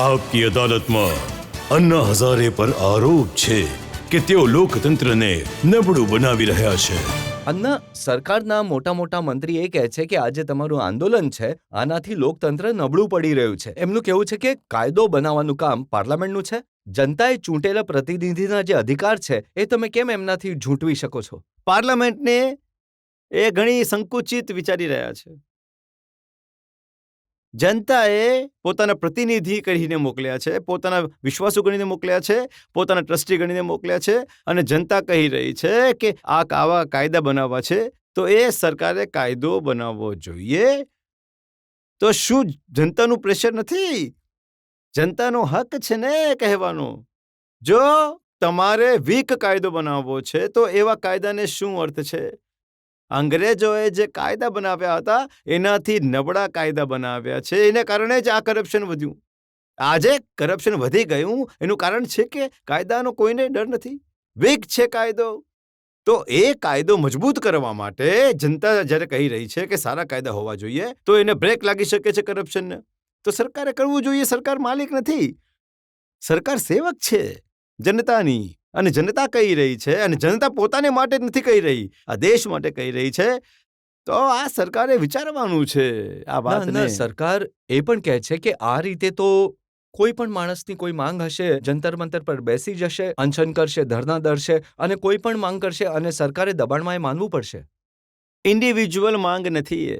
આપકી અદાલતમાં અન્ના હઝારે પર આરોપ છે કે તેઓ લોકતંત્રને નબળું બનાવી રહ્યા છે. અન્ના, સરકારના મોટા મોટા મંત્રી એ કહે છે કે આજે તમારું આંદોલન છે, આનાથી લોકતંત્ર નબળું પડી રહ્યું છે. એમનું કહેવું છે કે કાયદો બનાવવાનું કામ પાર્લામેન્ટનું છે. જનતાએ ચૂંટેલા પ્રતિનિધિના જે અધિકાર છે એ તમે કેમ એમનાથી ઝૂંટવી શકો છો? પાર્લામેન્ટને એ ઘણી સંકુચિત વિચારી રહ્યા છે. જનતાએ પોતાના પ્રતિનિધિ કહીને મોકલ્યા છે, પોતાના વિશ્વાસુ ગણીને મોકલ્યા છે, પોતાના ટ્રસ્ટી ગણીને મોકલ્યા છે, અને જનતા કહી રહી છે કે આવા કાયદા બનાવવા છે, તો એ સરકારે કાયદો બનાવવો જોઈએ. તો શું જનતાનું પ્રેશર નથી? જનતાનો હક છે ને કહેવાનો. જો તમારે વીક કાયદો બનાવવો છે તો એવા કાયદાને શું અર્થ છે? અંગ્રેજોએ જે કાયદા બનાવ્યા હતા એનાથી નબળા કાયદા બનાવ્યા છે. એને કારણે જ આ કરપ્શન વધ્યું. આજે કરપ્શન વધી ગયું એનું કારણ છે કે કાયદાનો કોઈને ડર નથી. વીક છે કાયદો. તો એ કાયદો મજબૂત કરવા માટે જનતા જ્યારે કહી રહી છે કે સારા કાયદા હોવા જોઈએ તો એને બ્રેક લાગી શકે છે કરપ્શનને, તો સરકારે કરવું જોઈએ. સરકાર માલિક નથી, સરકાર સેવક છે જનતાની, અને જનતા કહી રહી છે, અને જનતા પોતાને માટે નથી કહી રહી, આ દેશ માટે કહી રહી છે. તો આ સરકારે વિચારવાનું છે આ વાતને. સરકાર એ પણ કહે છે કે આ રીતે તો કોઈ પણ માણસની કોઈ માંગ હશે, જંતર મંતર પર બેસી જશે, અનશન કરશે, ધરણા દરશે અને કોઈ પણ માંગ કરશે અને સરકારે દબાણમાં એ માનવું પડશે. ઇન્ડિવિજ્યુઅલ માંગ નથી એ.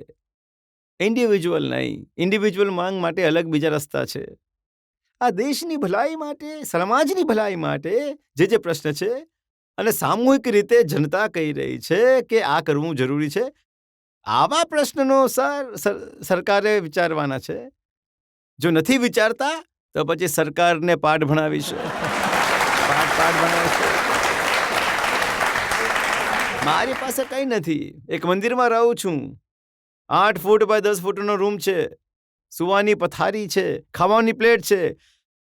ઇન્ડિવિજ્યુઅલ નહીં. ઇન્ડિવિજ્યુઅલ માંગ માટે અલગ બીજા રસ્તા છે. આ દેશની ભલાઈ માટે, સમાજની ભલાઈ માટે જે પ્રશ્ન છે, અને સામૂહિક રીતે જનતા કહી રહી છે કે આ કરવું જરૂરી છે, આવા પ્રશ્નનો સરકારે વિચારવાના છે. જો નથી વિચારતા તો પછી સરકારને પાઠ ભણાવીશું. મારી પાસે કંઈ નથી. એક મંદિરમાં રહું છું. 8 ફૂટ બાય 10 ફૂટનો રૂમ છે, સુવાની પથારી છે, ખાવાની પ્લેટ છે,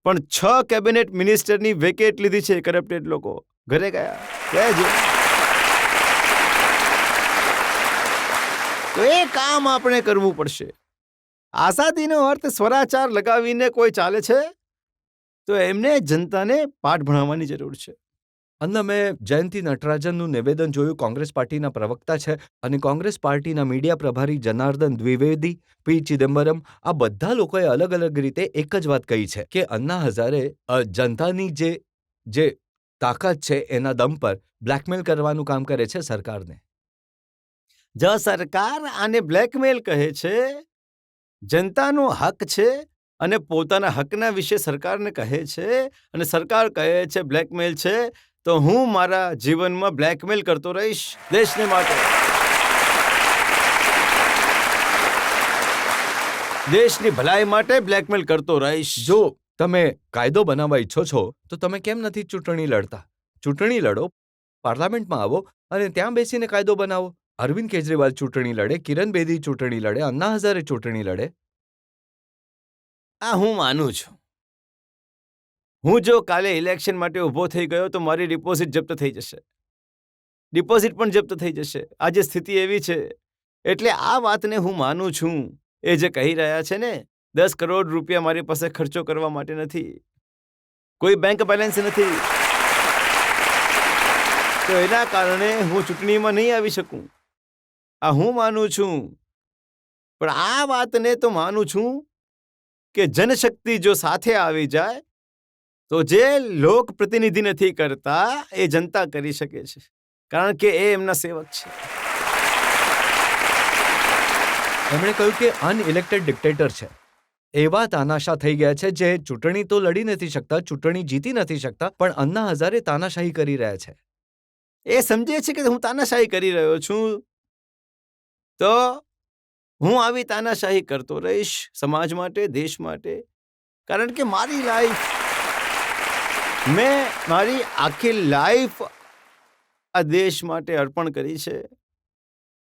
પણ 6 કેબિનેટ મિનિસ્ટરની વેકેટ લીધી છે કરપ્ટેડ લોકો. ઘરે ગયા કહેજો. તો એ કામ આપણે કરવું પડશે. આઝાદીનો અર્થ સ્વરાચાર લગાવીને કોઈ ચાલે છે તો એમને જનતાને પાઠ ભણાવવાની જરૂર છે. અન્ના, મેં જયંતિ નટરાજનનું નિવેદન જોયું. કોંગ્રેસ પાર્ટીના પ્રવક્તા છે અને કોંગ્રેસ પાર્ટીના મીડિયા પ્રભારી જનાર્દન દ્વિવેદી, પી ચિદમ્બરમ, આ બધા લોકોએ અલગ અલગ રીતે એક જ વાત કહી છે કે અન્ના હઝારે જનતાની જે તાકાત છે એના દમ પર બ્લેકમેલ કરવાનું કામ કરે છે સરકારને. જો સરકાર આને બ્લેકમેલ કહે છે, જનતાનો હક છે અને પોતાના હકના વિશે સરકારને કહે છે, અને સરકાર કહે છે બ્લેકમેલ છે, તો હું મારા જીવનમાં બ્લેકમેલ કરતો રહીશ દેશને માટે. દેશની ભલાઈ માટે બ્લેકમેલ કરતો રહીશ. જો તમે કાયદો બનાવવા ઈચ્છો છો તો તમે કેમ નથી ચૂંટણી લડતા? ચૂંટણી લડો, પાર્લામેન્ટમાં આવો અને ત્યાં બેસીને કાયદો બનાવો. અરવિંદ કેજરીવાલ ચૂંટણી લડે, કિરણ બેદી ચૂંટણી લડે, અન્ના હઝારે ચૂંટણી લડે. આ હું માનું છું. હું જો કાલે ઇલેક્શન માટે ઊભો થઈ ગયો તો મારી ડિપોઝિટ જપ્ત થઈ જશે. ડિપોઝિટ પણ જપ્ત થઈ જશે. આજે સ્થિતિ એવી છે. એટલે આ વાતને હું માનું છું. એ જે કહી રહ્યા છે ને, 10 કરોડ રૂપિયા મારી પાસે ખર્ચો કરવા માટે નથી, કોઈ બેંક બેલેન્સ નથી, તો એના કારણે હું ચૂંટણીમાં નહીં આવી શકું. આ હું માનું છું. પણ આ વાતને તો માનું છું કે જનશક્તિ જો સાથે આવી જાય તો જે લોક પ્રતિનિધિ નથી કરતા એ જનતા કરી શકે છે, કારણ કે એ એમના સેવક છે. એમણે કહ્યું કે અનઇલેક્ટેડ ડિક્ટેટર છે. એવા તાનાશાહ થઈ ગયા છે જે ચૂંટણી તો લડી નથી શકતા, ચૂંટણી જીતી નથી શકતા, પણ અન્ના હઝારે તાનાશાહી કરી રહ્યા છે. એ સમજે છે કે હું તાનાશાહી કરી રહ્યો છું, તો હું આવી તાનાશાહી કરતો રહીશ સમાજ માટે, દેશ માટે. કારણ કે મારી લાઈફ, મેં મારી આખી લાઈફ આ દેશ માટે અર્પણ કરી છે,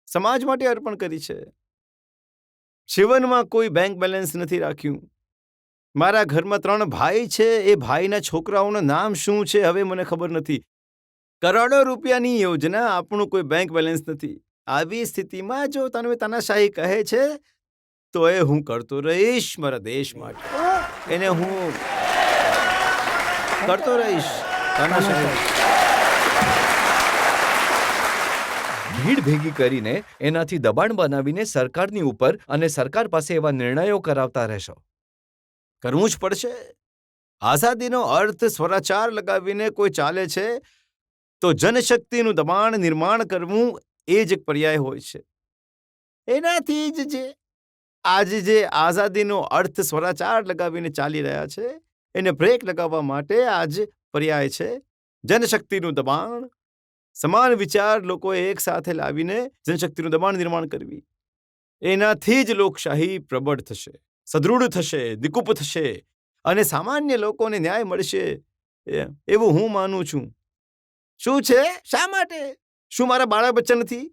સમાજ માટે અર્પણ કરી છે. જીવનમાં કોઈ બેંક બેલેન્સ નથી રાખ્યું. મારા ઘરમાં 3 ભાઈ છે. એ ભાઈના છોકરાઓનું નામ શું છે હવે મને ખબર નથી. કરોડો રૂપિયાની યોજના, આપણું કોઈ બેંક બેલેન્સ નથી. આવી સ્થિતિમાં જો તાનાશાહી કહે છે તો એ હું કરતો રહીશ મારા દેશ માટે. એને હું કરતો રહીશ. તાનાશાહી. ભીડ ભેગી કરીને એનાથી દબાણ બનાવીને સરકારની ઉપર અને સરકાર પાસે એવા નિર્ણયો કરાવતા રહેશો. કરવું જ પડશે. આઝાદીનો અર્થ સ્વરાચાર લગાવીને કોઈ ચાલે છે તો જનશક્તિનું દબાણ નિર્માણ કરવું એ જ એક પર્યાય હોય છે. એનાથી જ જે આજે જે આઝાદીનો અર્થ સ્વરાચાર લગાવીને ચાલી રહ્યા છે એને બ્રેક લગાવવા માટે આજ પર્યાય છે જનશક્તિનું દબાણ. સમાન વિચાર લોકોએ એક સાથે લાવીને જનશક્તિનું દબાણ નિર્માણ કરવી. એનાથી જ લોકશાહી પ્રબળ થશે, સદૃઢ થશે, દિકુપ થશે અને સામાન્ય લોકોને ન્યાય મળશે એવું હું માનું છું. શું છે? શા માટે? શું મારા બાળક બચ્ચા નથી?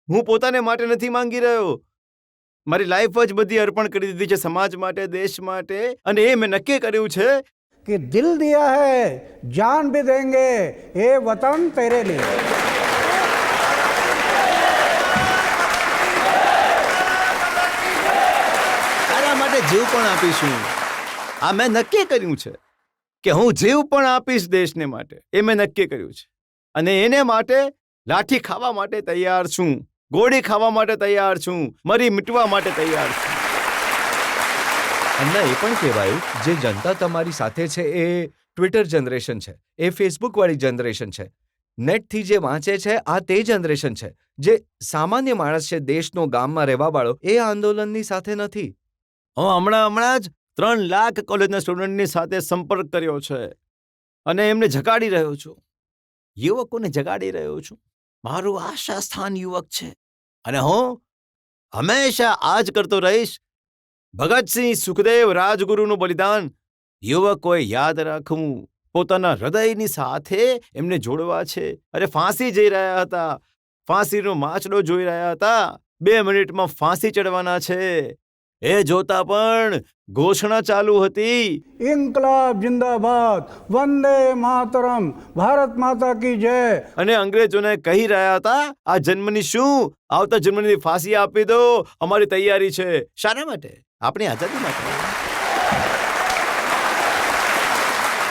હું પોતાને માટે નથી માંગી રહ્યો. મારી લાઈફ જ બધી અર્પણ કરી દીધી છે સમાજ માટે, દેશ માટે. અને એ મેં નક્કી કર્યું છે कि दिल दिया है जान भी देंगे ये वतन तेरे लिए. તારા માટે જીવ પણ આપીશું. આ મેં નક્કી કર્યું છે કે હું જીવ પણ આપીશ દેશને માટે. એ મેં નક્કી કર્યું છે અને એને માટે લાઠી ખાવા માટે તૈયાર છું, ગોળી ખાવા માટે તૈયાર છું, મરી મિટવા માટે તૈયાર છું. અન્ના એ પણ કહેવાયું જે જનતા તમારી સાથે છે એ ટ્વિટર જનરેશન છે, એ ફેસબુક વાળી જનરેશન છે, નેટથી જે વાંચે છે આ તે જનરેશન છે. જે સામાન્ય માણસ છે, દેશનો ગામમાં રહેવાવાળો, એ આંદોલનની સાથે નથી. હું હમણાં જ 3 લાખ કોલેજના સ્ટુડન્ટની સાથે સંપર્ક કર્યો છે અને એમને જગાડી રહ્યો છું, યુવકોને જગાડી રહ્યો છું. મારું આશા સ્થાન યુવક છે અને હું હંમેશા આ જ કરતો રહીશ. ભગતસિંહ, સુખદેવ, રાજગુરુનું બલિદાન યુવકોએ યાદ રાખવું, પોતાના હૃદયની સાથે એમને જોડવા છે. અરે ફાંસી જઈ રહ્યા હતા, ફાંસીનો માછડો જોઈ રહ્યા હતા, 2 મિનિટમાં ફાંસી ચડવાના છે. એ જોતા પણ ઘોષણા ચાલુ હતી, इनकलाब जिंदाबाद, वंदे मातरम, भारत माता की जय. અને અંગ્રેજોને કહી રહ્યા હતા આ જન્મની શું, આવતા જન્મની ફાંસી આપી દો, અમારી તૈયારી છે. શાના માટે? આપણી આઝાદી માટે.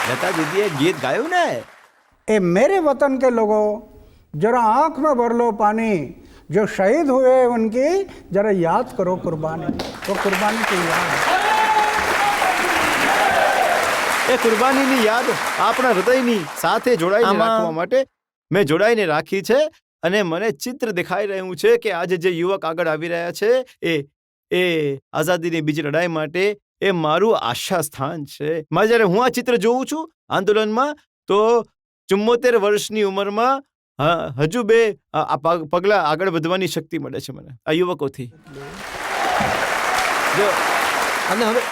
લતા દીદીએ ગીત ગાયું ને, ए मेरे वतन के लोगों जरा आंख में भर लो पानी, जो शहीद हुए उनकी जरा याद करो कुर्बानी. वो कुर्बानी की याद. એ કુરબાનીની યાદ આપણા હૃદયની સાથે જોડાઈને રાખવા માટે મેં જોડાઈને રાખી છે. અને મને ચિત્ર દેખાઈ રહ્યું છે કે આજે જે યુવક આગળ આવી રહ્યા છે એ આઝાદીની બીજી લડાઈ માટે એ મારું આશા સ્થાન છે. જ્યારે હું આ ચિત્ર જોઉં છું આંદોલનમાં, તો 74 વર્ષની ઉંમરમાં હજુ 2 પગલાં આગળ વધવાની શક્તિ મળે છે મને આ યુવકોથી. અને હવે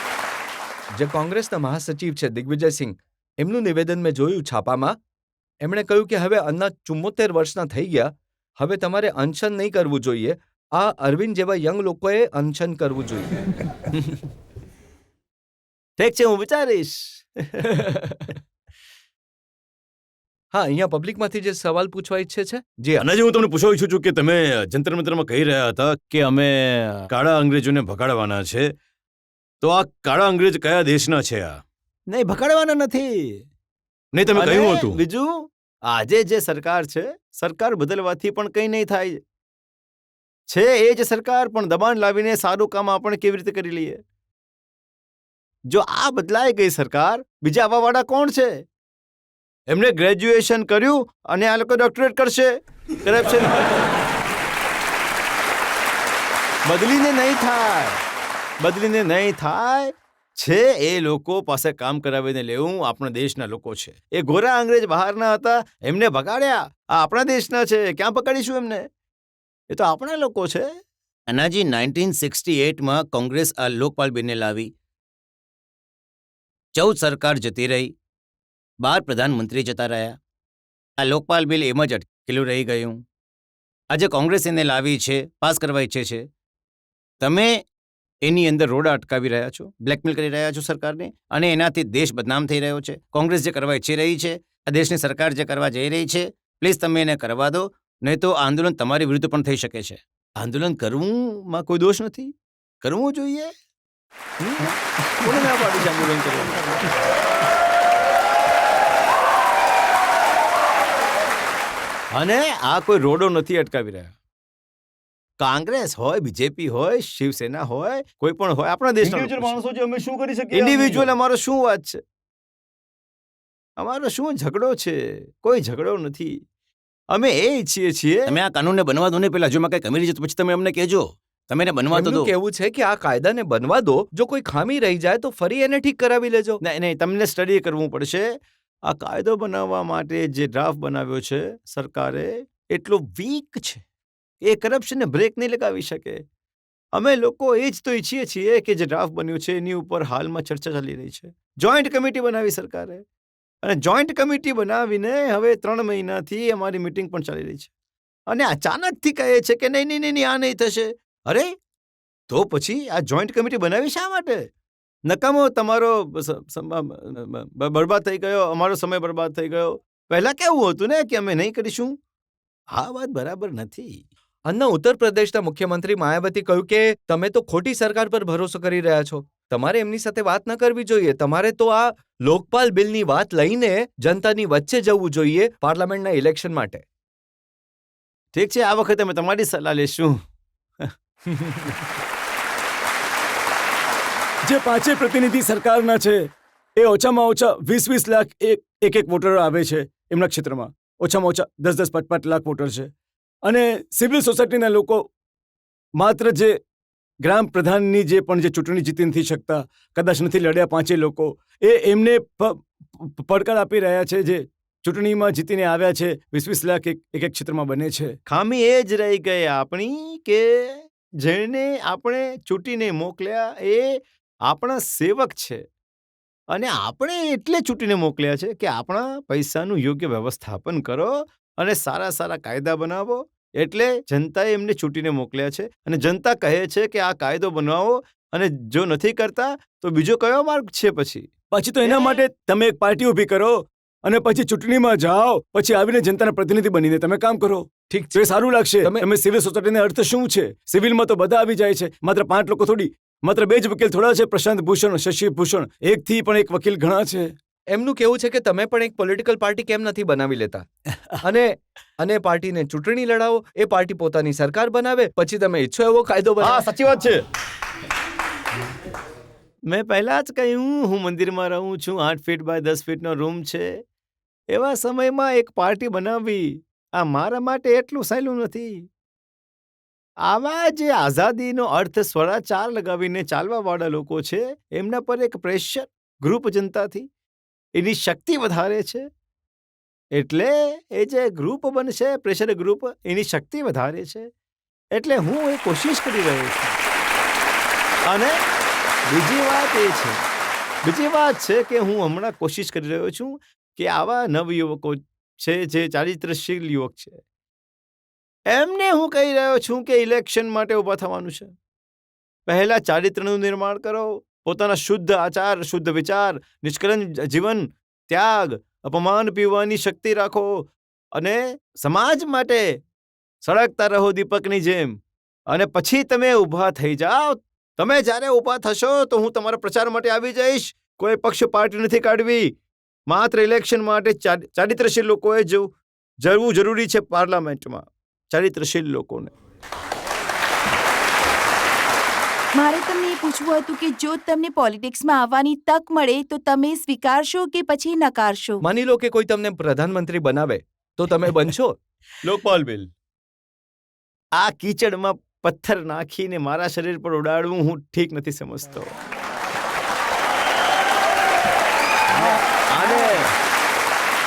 જે કોંગ્રેસના મહાસચિવ છે દિગ્વિજયસિંહ, એમનું નિવેદન મેં જોયું છાપામાં. એમણે કહ્યું કે હવે અન્ના 74 વર્ષના થઈ ગયા, હવે તમારે અનશન નહીં કરવું જોઈએ, આ અરવિંદ જેવા યંગ લોકોએ અનશન કરવું જોઈએ. ઠીક છે, હું વિચારીશ. હા, અહીંયા પબ્લિકમાંથી જે સવાલ પૂછવા ઈચ્છે છે, જી અને જે હું તમને પૂછવા ઈચ્છું છું કે તમે જંતર મંતરમાં કહી રહ્યા હતા કે અમે કાળા અંગ્રેજોને ભગાડવાના છે, તો આ કાળા અંગ્રેજ કયા દેશના છે? આ નહીં, ભગાડવાના નથી. નહીં, તમે કહ્યું હતું. બીજું, આજે જે સરકાર છે, સરકાર બદલવાથી પણ કંઈ નહીં થાય છે. એ જ સરકાર પણ દબાણ લાવીને સારું કામ આપણે કેવી રીતે કરી લઈએ? જો આ બદલાઈ ગઈ સરકાર, બીજા આવવાવાળા કોણ છે? એમને ગ્રેજ્યુએશન કર્યું અને આ લોકો ડોક્ટરેટ કરશે. કરપ્શન બદલીને નહીં થાય, બદલીને નહીં થાય છે. એ લોકો પાસે કામ કરાવીને લેવું આપણા દેશના લોકો છે. એ ગોરા અંગ્રેજ બહારના હતા, એમને ભગાડ્યા. આ આપણા દેશના છે, ક્યાં પકડીશું એમને? એ તો આપણા લોકો છે. અનાજી 1968માં કોંગ્રેસ આ લોકપાલ બિલને લાવી, 14 સરકાર જતી રહી, 12 પ્રધાનમંત્રી જતા રહ્યા. આ લોકપાલ બિલ એમ જ અટકેલું રહી ગયું. આજે કોંગ્રેસ એને લાવી છે, પાસ કરવા ઈચ્છે છે. તમે એની અંદર રોડા અટકાવી રહ્યા છો, બ્લેકમેલ કરી રહ્યા છો સરકારને, અને એનાથી દેશ બદનામ થઈ રહ્યો છે. કોંગ્રેસ જે કરવા ઈચ્છી રહી છે, આ દેશની સરકાર જે કરવા જઈ રહી છે, પ્લીઝ તમે એને કરવા દો, નહીં તો આંદોલન તમારી વિરુદ્ધ પણ થઈ શકે છે. આંદોલન કરવુંમાં કોઈ દોષ નથી, કરવું જોઈએ. કોને ના પાડી છે આંદોલન કરવાનું? અને આ કોઈ રોડો નથી અટકાવી રહ્યા. કોંગ્રેસ હોય, બીજેપી હોય, શિવસેના હોય, કોઈ પણ હોય, આપણા દેશના Individual માણસો છે, અમે શું કરી શકીએ? ઇન્ડિવિજ્યુઅલ અમારો શું વાત છે? અમારો શું ઝઘડો છે? કોઈ ઝઘડો નથી. અમે એ ઈચ્છીએ છીએ. તમે આ કાનૂનને બનવા દો ને, પેલા જો માં કઈ કમી રહી છે તો પછી તમે અમને કહેજો. તમે એને બનવા તો એમનું દો. કહેવું છે કે આ કાયદાને બનવા દો, જો કોઈ ખામી રહી જાય તો ફરી એને ઠીક કરાવી લેજો. નહીં નહીં, તમને સ્ટડી કરવું પડશે. આ કાયદો બનાવવા માટે જે ડ્રાફ્ટ બનાવ્યો છે સરકારે, એટલો વીક છે. એ કરપ્શનને બ્રેક નહીં લગાવી શકે. અમે લોકો એ જ તો ઈચ્છીએ છીએ કે જે ડ્રાફ્ટ બન્યું છે એની ઉપર હાલમાં ચર્ચા ચાલી રહી છે. જોઈન્ટ કમિટી બનાવી સરકારે, અને જોઈન્ટ કમિટી બનાવીને હવે 3 મહિનાથી અમારી મીટિંગ પણ ચાલી રહી છે. અને અચાનકથી કહે છે કે નહીં નહીં નહીં, આ નહીં થશે. અરે તો પછી આ જોઈન્ટ કમિટી બનાવી શા માટે? નકામો તમારો બરબાદ થઈ ગયો, અમારો સમય બરબાદ થઈ ગયો. પહેલા કેવું હતું ને કે અમે નહીં કરીશું. આ વાત બરાબર નથી. અન્ના ઉત્તર પ્રદેશના મુખ્યમંત્રી માયાવતી કહ્યું કે તમે તો ખોટી સરકાર પર ભરોસો કરી રહ્યા છો. તમારે એમની સાથે વાત ન કરવી જોઈએ. તમારે તો આ લોકપાલ બિલની વાત લઈને જનતાની વચ્ચે જવું જોઈએ પાર્લામેન્ટના ઇલેક્શન માટે. ઠીક છે, આ વખતે અમે તમારી સલાહ લેશું. જે 5 પ્રતિનિધિ સરકારના છે એ ઓછામાં ઓછા 20 લાખ એક વોટર આવે છે એમના ક્ષેત્રમાં. ઓછામાં ઓછા 10 5 લાખ વોટર છે. અને સિવિલ સોસાયટીના લોકો માત્ર જે ગ્રામ પ્રધાનની જે પણ જે ચૂંટણી જીતી નથી શકતા, કદાચ નથી લડ્યા 5 લોકો, એમને પડકાર આપી રહ્યા છે. જે ચૂંટણીમાં જીતીને આવ્યા છે 20 લાખ એક ક્ષેત્રમાં બને છે. ખામી એ જ રહી ગઈ આપણી કે જેને આપણે ચૂંટીને મોકલ્યા એ આપણા સેવક છે. અને આપણે એટલે ચૂંટીને મોકલ્યા છે કે આપણા પૈસાનું યોગ્ય વ્યવસ્થાપન કરો અને સારા સારા કાયદા બનાવો. એટલે જનતાએ એમને ચૂંટીને મોકલ્યા છે. અને જનતા કહે છે કે આ કાયદો બનાવો, અને જો નથી કરતા તો બીજો કયો માર્ગ છે? પછી તો એના માટે તમે એક પાર્ટી ઊભી કરો અને પછી ચૂંટણીમાં જાઓ, પછી આવીને જનતાના પ્રતિનિધિ બનીને તમે કામ કરો. ઠીક તો એ સારું લાગશે. તમે સિવિલ સોસાયટીનો અર્થ શું છે? સિવિલમાં તો બધા આવી જાય છે, માત્ર 5 લોકો થોડી, માત્ર 2 જ વકીલ થોડા છે, પ્રશાંત ભૂષણ, શશી ભૂષણ. એકથી પણ એક વકીલ ઘણા છે. એમનું કહેવું છે કે તમે પણ એક પોલિટિકલ પાર્ટી કેમ નથી બનાવી લેતા અને પાર્ટીને ચૂંટણી લડાવો, એ પાર્ટી પોતાની સરકાર બનાવે, પછી તમે ઈચ્છો એવો કાયદો બનાવો. સાચી વાત છે. મેં પહેલા જ કહ્યું, હું મંદિરમાં રહું છું, 8 ફીટ બાય 10 ફીટનો રૂમ છે. એવા સમયમાં એક પાર્ટી બનાવવી આ મારા માટે એટલું સહેલું નથી. આવા જે આઝાદીનો અર્થ સ્વરાચાર લગાવીને ચાલવાવાળા લોકો છે, એમના પર એક પ્રેશર ગ્રુપ જનતાથી એની શક્તિ વધારે છે. એટલે એ જે ગ્રુપ બનશે, પ્રેશર ગ્રુપ, એની શક્તિ વધારે છે. એટલે હું એ કોશિશ કરી રહ્યો છું. અને બીજી વાત છે કે હું હમણાં કોશિશ કરી રહ્યો છું કે આવા નવયુવકો છે જે ચારિત્રશીલ યુવક છે, એમને હું કહી રહ્યો છું કે ઇલેક્શન માટે ઊભા થવાનું છે. પહેલા ચારિત્રનું નિર્માણ કરો, પોતાના શુદ્ધ આચાર, શુદ્ધ વિચાર, નિષ્કલંક જીવન, ત્યાગ, અપમાન પીવાની શક્તિ રાખો, અને સમાજ માટે સળગતા રહો દીપકની જેમ. અને પછી તમે ઊભા થઈ જાઓ. તમે જ્યારે ઊભા થશો તો હું તમારા પ્રચાર માટે આવી જઈશ. કોઈ પક્ષ પાર્ટી નથી કાઢવી. માત્ર ઇલેક્શન માટે ચારિત્રશીલ લોકોએ જવું જરૂરી છે પાર્લામેન્ટમાં. ચારિત્રશીલ લોકોને. મારે તમને એ પૂછવું હતું કે જો તમને પોલિટિક્સમાં આવવાની તક મળે તો તમે સ્વીકારશો કે પછી નકારશો? માની લો કે કોઈ તમને પ્રધાનમંત્રી બનાવે તો તમે બનશો? લોકપાલ બિલ. આ કીચડમાં પથ્થર નાખીને મારા શરીર પર ઉડાડવું હું ઠીક નથી સમજતો.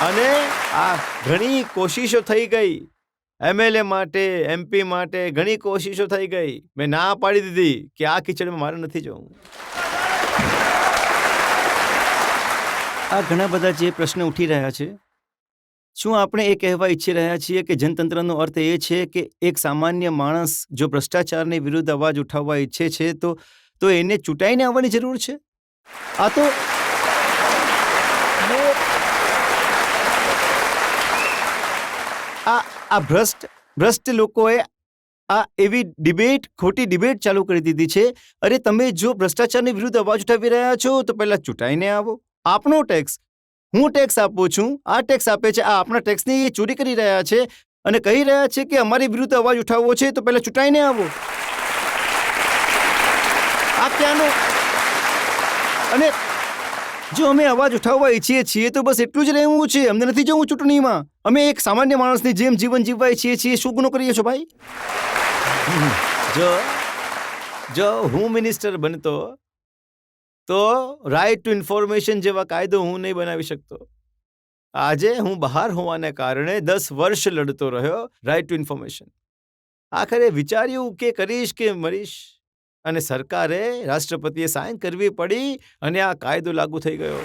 અને આ ઘણી કોશિશો થઈ ગઈ. MLA માટે, MP માટે ઘણી કોશિશો થઈ ગઈ. મેં ના પાડી દીધી કે આ કીચડમાં મારે નથી જવું. આ ઘણા બધા જે પ્રશ્ન ઉઠી રહ્યા છે, શું આપણે એ કહેવા ઈચ્છી રહ્યા છીએ કે જનતંત્રનો અર્થ એ છે કે એક સામાન્ય માણસ જો ભ્રષ્ટાચારની વિરુદ્ધ અવાજ ઉઠાવવા ઈચ્છે છે તો એને ચૂંટાઈને આવવાની જરૂર છે? આ તો આ ભ્રષ્ટ લોકોએ આ એવી ડિબેટ, ખોટી ડિબેટ ચાલુ કરી દીધી છે. અરે તમે જો ભ્રષ્ટાચારની વિરુદ્ધ અવાજ ઉઠાવી રહ્યા છો તો પહેલા ચૂંટાઈને આવો. આપનો ટેક્સ, હું ટેક્સ આપું છું, આ ટેક્સ આપે છે, આ આપણા ટેક્સની એ ચોરી કરી રહ્યા છે અને કહી રહ્યા છે કે અમારી વિરુદ્ધ અવાજ ઉઠાવવો છે તો પહેલા ચૂંટાઈને આવો. આ ક્યાંનો? અને જો અમે અવાજ ઉઠાવવા ઈચ્છીએ છીએ તો બસ એટલું જ રહેવું છે, અમને નથી જવું ચૂંટણીમાં. અમે એક સામાન્ય માણસની જેમ જીવન જીવવા ઈચ્છીએ છીએ. શું ગુનો કરીએ છો ભાઈ? જો હું મિનિસ્ટર બનતો તો રાઇટ ટુ ઇન્ફોર્મેશન જેવા કાયદો હું નહીં બનાવી શકતો. આજે હું બહાર હોવાને કારણે 10 વર્ષ લડતો રહ્યો રાઇટ ટુ ઇન્ફોર્મેશન. આખરે વિચાર્યું કે કરીશ કે મરીશ, અને સરકારે, રાષ્ટ્રપતિએ સાઇન કરવી પડી અને આ કાયદો લાગુ થઈ ગયો.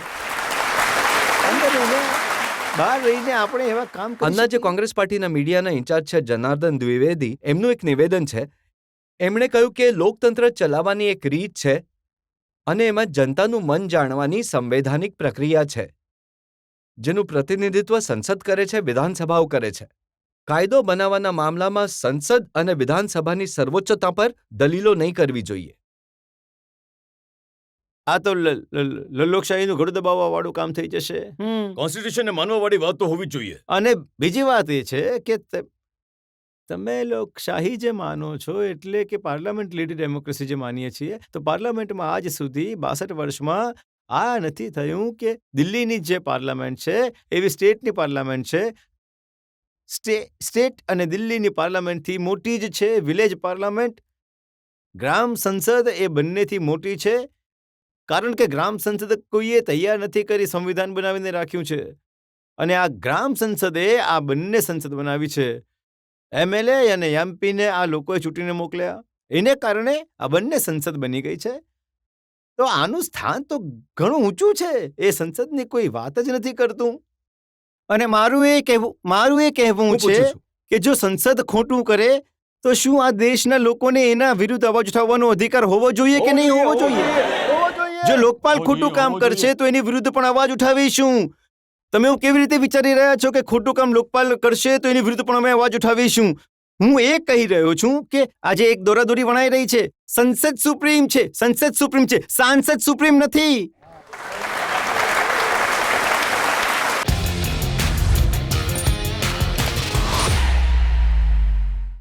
અંદર રહીને, બહાર રહીને આપણે એવા કામ કરી આના જે શકીએ. કોંગ્રેસ પાર્ટીના મીડિયાના ઇન્ચાર્જ છે જનાર્દન દ્વિવેદી, એમનું એક નિવેદન છે. એમણે કહ્યું કે લોકતંત્ર ચલાવવાની એક રીત છે અને એમાં જનતાનું મન જાણવાની સંવૈધાનિક પ્રક્રિયા છે, જેનું પ્રતિનિધિત્વ સંસદ કરે છે, વિધાનસભાઓ કરે છે. કાયદો બનાવવાના મામલામાં સંસદ અને વિધાનસભાની સર્વોચ્ચતા પર દલીલો નહીં કરવી જોઈએ. આ તો લોકશાહીનું ઘડું દબાવવા વાળું કામ થઈ જશે. કોન્સ્ટિટ્યુશનને માનવાવાળી વાત તો હોવી જ જોઈએ. અને બીજી વાત એ છે કે તમે લોકશાહી જે માનો છો એટલે કે પાર્લામેન્ટ લીડ ડેમોક્રેસી જે માનીએ છીએ, તો પાર્લામેન્ટમાં આજ સુધી 62 વર્ષમાં આ નથી થયું કે દિલ્હીની જે પાર્લામેન્ટ છે એવી સ્ટેટની પાર્લામેન્ટ છે. સ્ટેટ અને દિલ્હીની પાર્લામેન્ટથી મોટી જ છે વિલેજ પાર્લામેન્ટ. ગ્રામ સંસદ એ બંનેથી મોટી છે, કારણ કે ગ્રામ સંસદ કોઈએ તૈયાર નથી કરી, સંવિધાન બનાવીને રાખ્યું છે. અને આ ગ્રામ સંસદે આ બંને સંસદ બનાવી છે. MLA અને MPને આ લોકોએ ચૂંટીને મોકલ્યા, એને કારણે આ બંને સંસદ બની ગઈ છે. તો આનું સ્થાન તો ઘણું ઊંચું છે, એ સંસદની કોઈ વાત જ નથી કરતું. અને મારું એ કહેવું હું છે પૂછું છું. કે જો સંસદ ખોટું કરે તો શું આ દેશના લોકોને એના વિરુદ્ધ અવાજ ઉઠાવવાનો અધિકાર હોવો જોઈએ કે નહીં હોવો જોઈએ? જો લોકપાલ ખોટું કામ કરશે તો એની વિરુદ્ધ પણ અવાજ ઉઠાવીશું. તમે એવું કેવી રીતે વિચારી રહ્યા છો કે ખોટું કામ લોકપાલ કરશે તો એની વિરુદ્ધ પણ અમે અવાજ ઉઠાવીશું? હું એ કહી રહ્યો છું કે આજે એક દોરાદોરી વણાઈ રહી છે. સંસદ સુપ્રીમ છે, સંસદ સુપ્રીમ છે, સાંસદ સુપ્રીમ નથી.